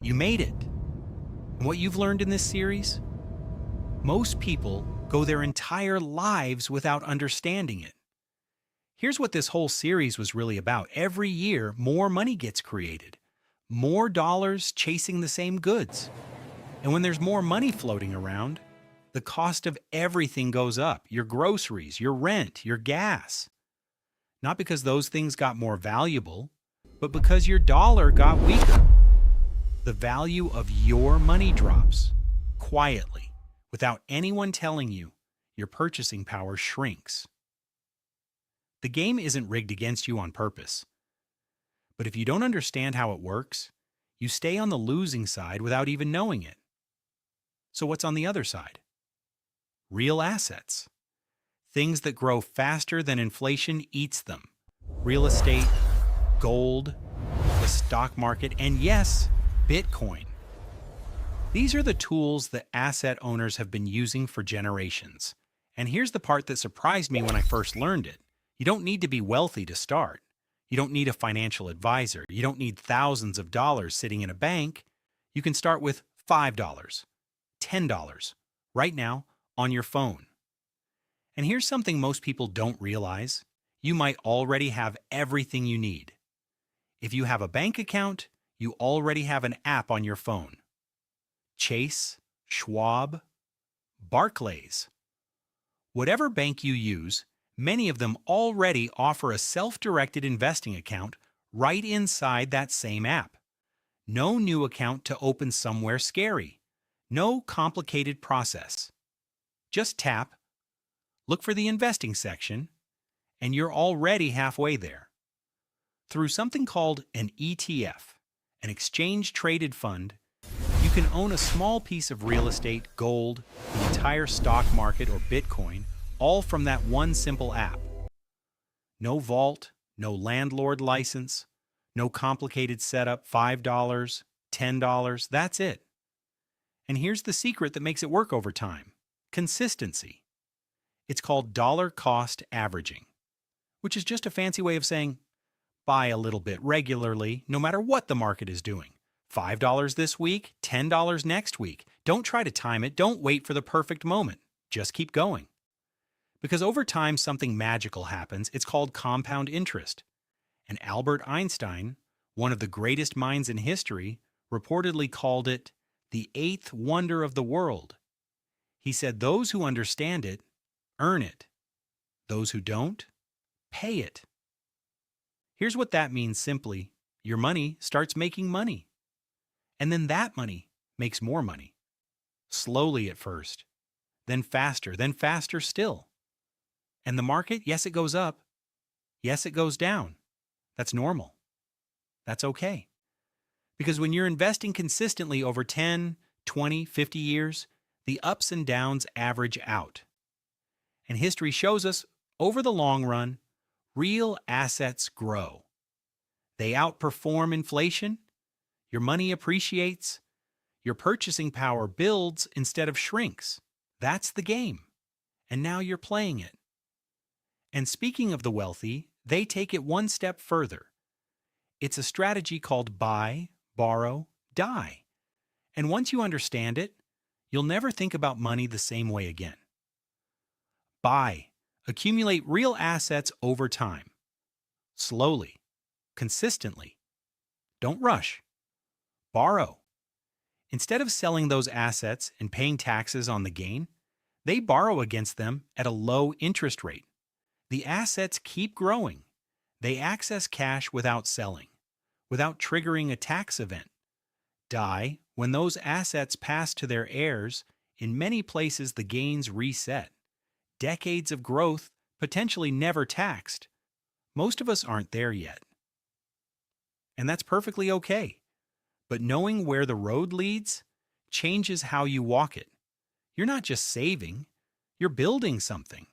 You made it. And what you've learned in this series? Most people go their entire lives without understanding it. Here's what this whole series was really about. Every year, more money gets created, more dollars chasing the same goods. And when there's more money floating around, the cost of everything goes up: your groceries, your rent, your gas. Not because those things got more valuable, but because your dollar got weaker. The value of your money drops quietly, without anyone telling you. Your purchasing power shrinks. The game isn't rigged against you on purpose. But if you don't understand how it works, you stay on the losing side without even knowing it. So what's on the other side? Real assets. Things that grow faster than inflation eats them. Real estate, gold, the stock market, and yes, Bitcoin. These are the tools that asset owners have been using for generations. And here's the part that surprised me when I first learned it. You don't need to be wealthy to start. You don't need a financial advisor. You don't need thousands of dollars sitting in a bank. You can start with $5, $10, right now on your phone. And here's something most people don't realize. You might already have everything you need. If you have a bank account, you already have an app on your phone. Chase, Schwab, Barclays. Whatever bank you use, many of them already offer a self-directed investing account right inside that same app. No new account to open somewhere scary. No complicated process. Just tap, look for the investing section, and you're already halfway there. Through something called an ETF, an exchange-traded fund, you can own a small piece of real estate, gold, the entire stock market, or Bitcoin, all from that one simple app. No vault, no landlord license, no complicated setup, $5, $10, that's it. And here's the secret that makes it work over time: consistency. It's called dollar cost averaging, which is just a fancy way of saying buy a little bit regularly, no matter what the market is doing. $5 this week, $10 next week. Don't try to time it. Don't wait for the perfect moment. Just keep going. Because over time, something magical happens. It's called compound interest. And Albert Einstein, one of the greatest minds in history, reportedly called it the eighth wonder of the world. He said those who understand it earn it. Those who don't, pay it. Here's what that means simply: your money starts making money. And then that money makes more money. Slowly at first, then faster still. And the market, yes, it goes up. Yes, it goes down. That's normal. That's okay. Because when you're investing consistently over 10, 20, 50 years, the ups and downs average out. And history shows us, over the long run, real assets grow. They outperform inflation. Your money appreciates. Your purchasing power builds instead of shrinks. That's the game. And now you're playing it. And speaking of the wealthy, they take it one step further. It's a strategy called buy, borrow, die. And once you understand it, you'll never think about money the same way again. Buy. Accumulate real assets over time. Slowly. Consistently. Don't rush. Borrow. Instead of selling those assets and paying taxes on the gain, they borrow against them at a low interest rate. The assets keep growing. They access cash without selling, without triggering a tax event. Die. When those assets pass to their heirs, in many places the gains reset. Decades of growth, potentially never taxed. Most of us aren't there yet. And that's perfectly okay. But knowing where the road leads changes how you walk it. You're not just saving, you're building something.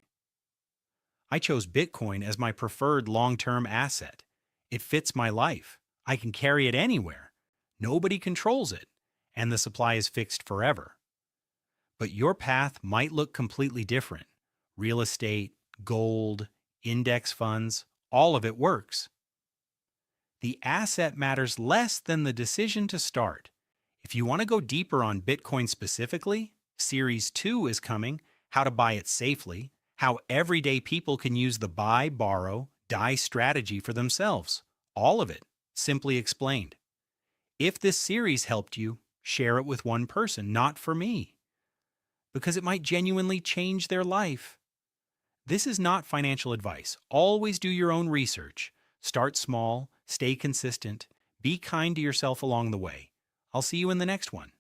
I chose Bitcoin as my preferred long-term asset. It fits my life. I can carry it anywhere. Nobody controls it, and the supply is fixed forever. But your path might look completely different. Real estate, gold, index funds, all of it works. The asset matters less than the decision to start. If you want to go deeper on Bitcoin specifically, Series 2 is coming: How to Buy It Safely, how everyday people can use the buy, borrow, die strategy for themselves. All of it, simply explained. If this series helped you, share it with one person, not for me, because it might genuinely change their life. This is not financial advice. Always do your own research. Start small, stay consistent, be kind to yourself along the way. I'll see you in the next one.